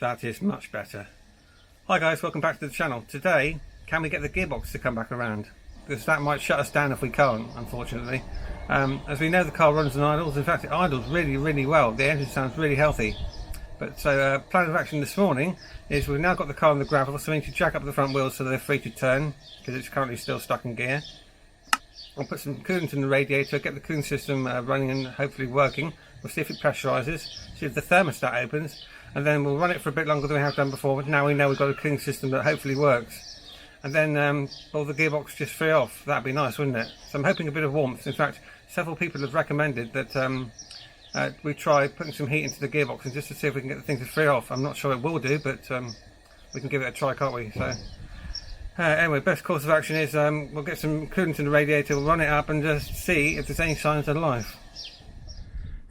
That is much better. Hi guys, welcome back to the channel. Today, can we get the gearbox to come back around? Because that might shut us down if we can't, unfortunately. As we know, the car runs and idles. In fact, it idles really well. The engine sounds really healthy. But so plan of action this morning is we've now got the car on the gravel, so we need to jack up the front wheels so they're free to turn, because it's currently still stuck in gear. I'll put some coolant in the radiator, get the cooling system running and hopefully working. We'll see if it pressurises, see if the thermostat opens, and then we'll run it for a bit longer than we have done before. But now we know we've got a cooling system that hopefully works. And then pull the gearbox just free off. That'd be nice, wouldn't it? So I'm hoping a bit of warmth. In fact, several people have recommended that we try putting some heat into the gearbox and just to see if we can get the thing to free off. I'm not sure it will do, but we can give it a try, can't we? So anyway, best course of action is we'll get some coolant in the radiator, we'll run it up and just see if there's any signs of life.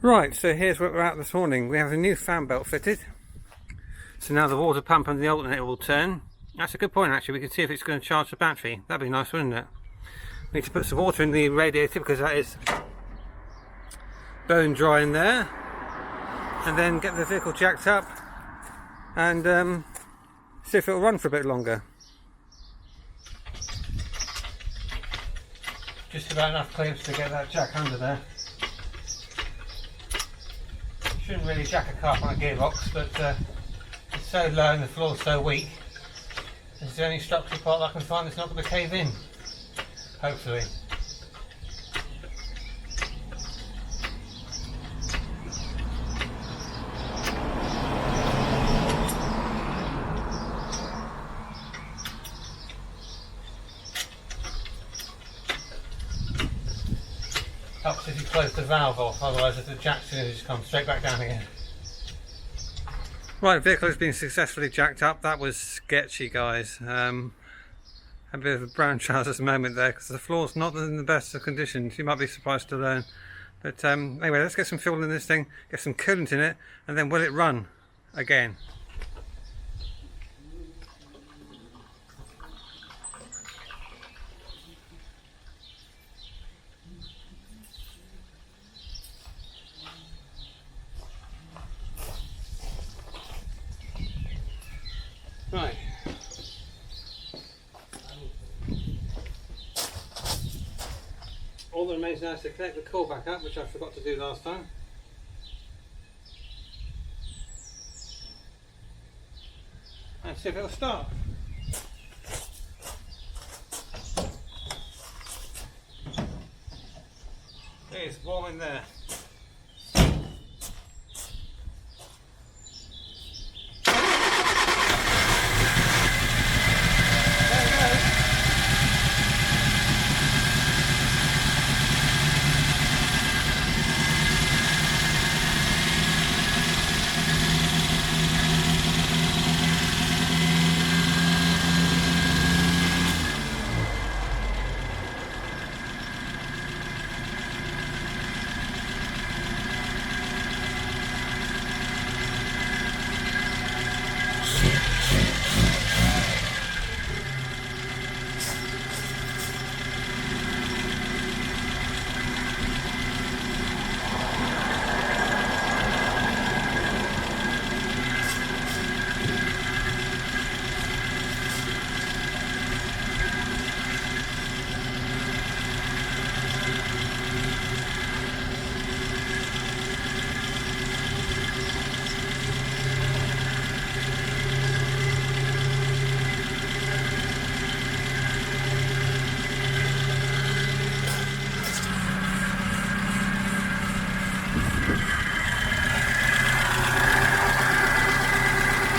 Right, so here's where we're at this morning. We have a new fan belt fitted. So now the water pump and the alternator will turn. That's a good point actually, we can see if it's going to charge the battery. That'd be nice, wouldn't it? We need to put some water in the radiator because that is bone dry in there. And then get the vehicle jacked up and see if it'll run for a bit longer. Just about enough clearance to get that jack under there. Shouldn't really jack a car on a gearbox, but it's so low and the floor's so weak. It's the only structural part I can find that's not going to cave in. Hopefully. Helps if you close the valve off, otherwise if the jack's going to just come straight back down again. Right, vehicle has been successfully jacked up. That was sketchy, guys. A bit of a brown trousers moment there because the floor's not in the best of conditions. You might be surprised to learn. But anyway, let's get some fuel in this thing, get some coolant in it, and then will it run again? Right. All that remains now is to connect the core back up, which I forgot to do last time. And see if it'll start. It's warm in there.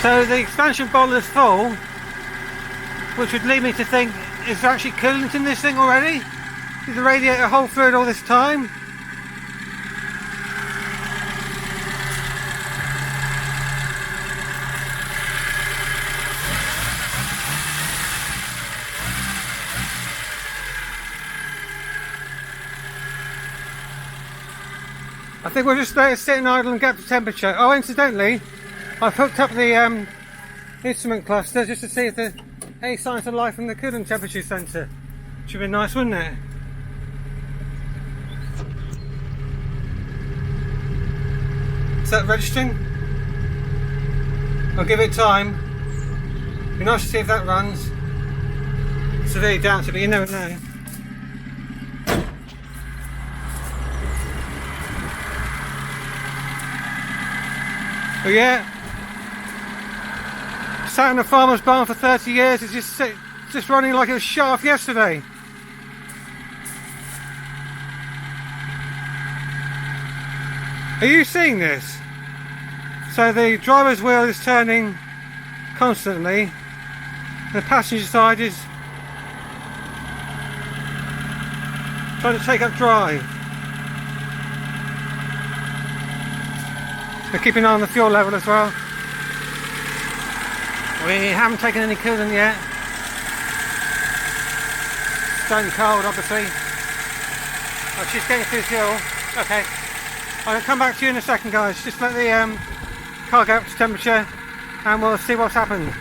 So the expansion bottle is full, which would lead me to think, is there actually coolant in this thing already? Did the radiator hold through it all this time? I think we'll just let it sit and idle and get the temperature. Oh, incidentally, I've hooked up the instrument cluster just to see if there's any signs of life from the coolant temperature sensor. Should be nice, wouldn't it? Is that registering? I'll give it time. Be nice to see if that runs. Severely doubt it, but you never know. But yeah, sat in a farmer's barn for 30 years, it's just running like it was shut off yesterday. Are you seeing this? So the driver's wheel is turning constantly, the passenger side is trying to take up drive. So keep an eye on the fuel level as well. We haven't taken any coolant yet. Stone cold, obviously. Oh, she's getting through the fuel. Okay. I'll come back to you in a second, guys. Just let the car go up to temperature and we'll see what's happened.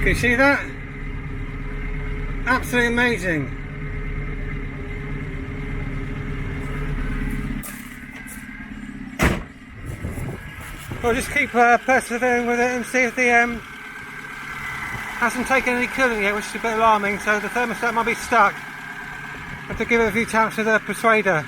Can you see that? Absolutely amazing. We'll just keep persevering with it and see if the hasn't taken any coolant yet, which is a bit alarming, so the thermostat might be stuck. Have to give it a few taps with the persuader.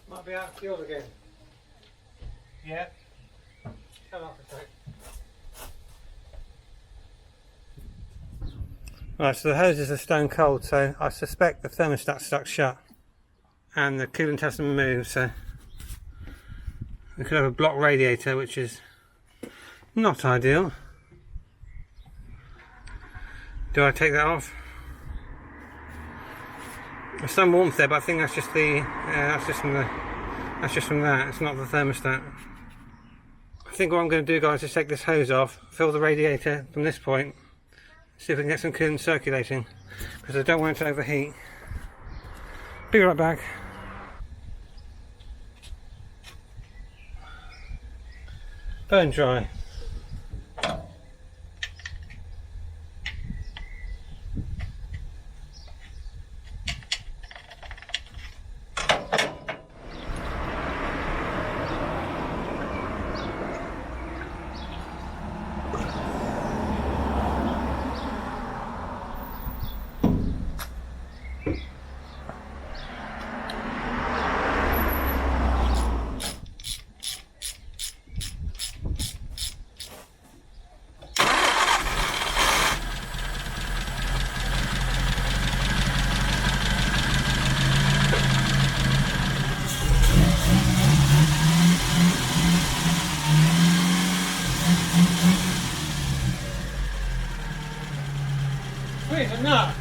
Might be out of fuel again. Yeah. Turn off a sec. Right, so the hoses are stone cold, so I suspect the thermostat's stuck shut and the coolant hasn't moved, so we could have a blocked radiator, which is not ideal. Do I take that off? There's some warmth there, but I think that's just the that's just from that. It's not the thermostat. I think what I'm going to do, guys, is take this hose off, fill the radiator from this point, see if we can get some coolant circulating, because I don't want it to overheat. Be right back. Burn dry. He's a nut.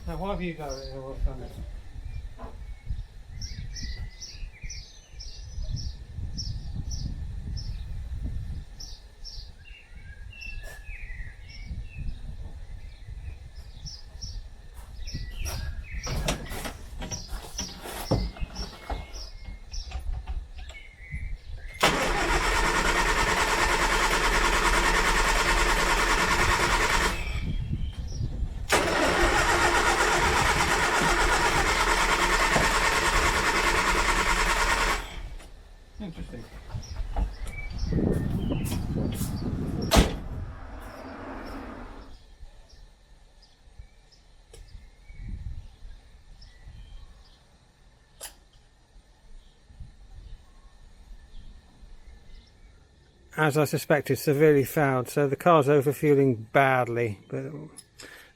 Now, why have you got it? What's on it? Interesting. As I suspected, severely fouled, so the car's overfueling badly, but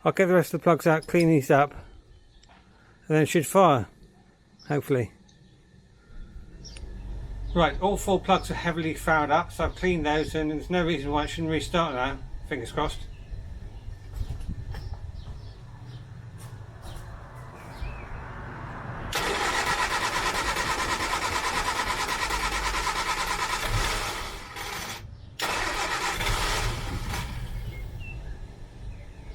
I'll get the rest of the plugs out, clean these up, and then it should fire, hopefully. Right, all 4 plugs are heavily fouled up, so I've cleaned those and there's no reason why it shouldn't restart now, fingers crossed.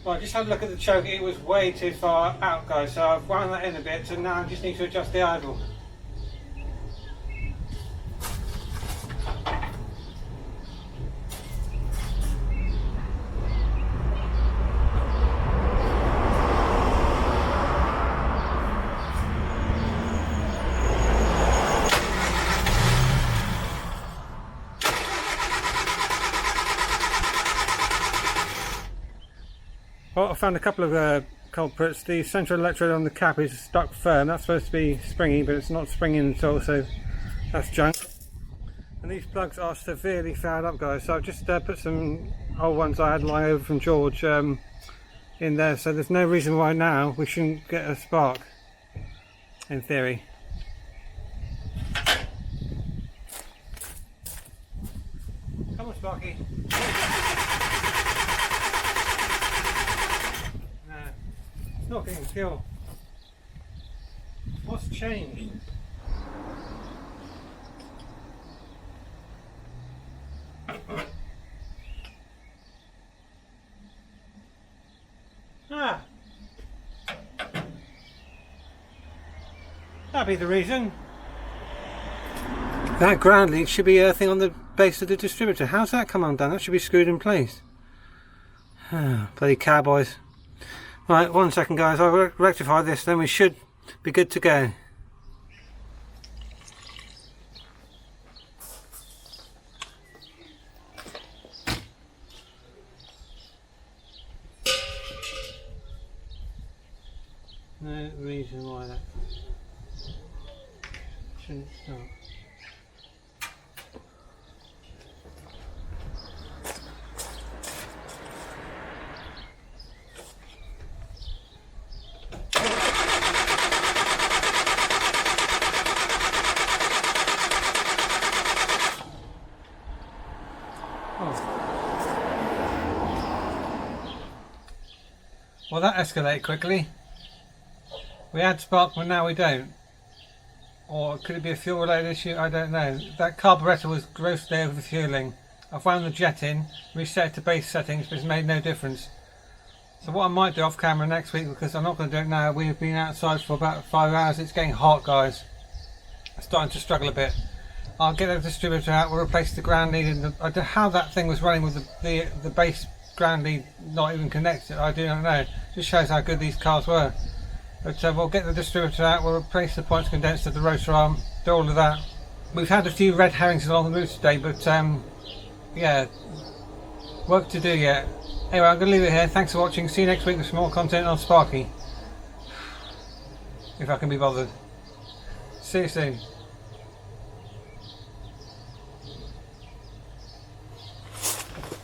Right, just had a look at the choke, it was way too far out, guys, so I've wound that in a bit, so now I just need to adjust the idle. Well, I found a couple of culprits. The central electrode on the cap is stuck firm. That's supposed to be springy, but it's not springing at all, so that's junk. And these plugs are severely fouled up, guys. So I've just put some old ones I had lying over from George in there. So there's no reason why now we shouldn't get a spark, in theory. Come on, Sparky. Not getting fuel. What's changed? Ah, that'd be the reason. That ground lead should be earthing on the base of the distributor. How's that come undone? That should be screwed in place. Ah, bloody cowboys. Right, 1 second, guys, I'll rectify this, then we should be good to go. No reason why that shouldn't start. Well, that escalated quickly. We had spark, but now we don't. Or could it be a fuel related issue? I don't know. That carburettor was grossly overfueling. I've wound the jet in, reset it to base settings, but it's made no difference. So what I might do off camera next week, because I'm not going to do it now, we've been outside for about 5 hours, it's getting hot, guys. It's starting to struggle a bit. I'll get a distributor out, we'll replace the ground lead, and I don't know how that thing was running with the base ground lead not even connected, I do not know. Just shows how good these cars were. But we'll get the distributor out, we'll replace the points condenser, the rotor arm, do all of that. We've had a few red herrings along the route today, but yeah, work to do yet. Anyway, I'm going to leave it here. Thanks for watching. See you next week with some more content on Sparky. If I can be bothered. See you soon.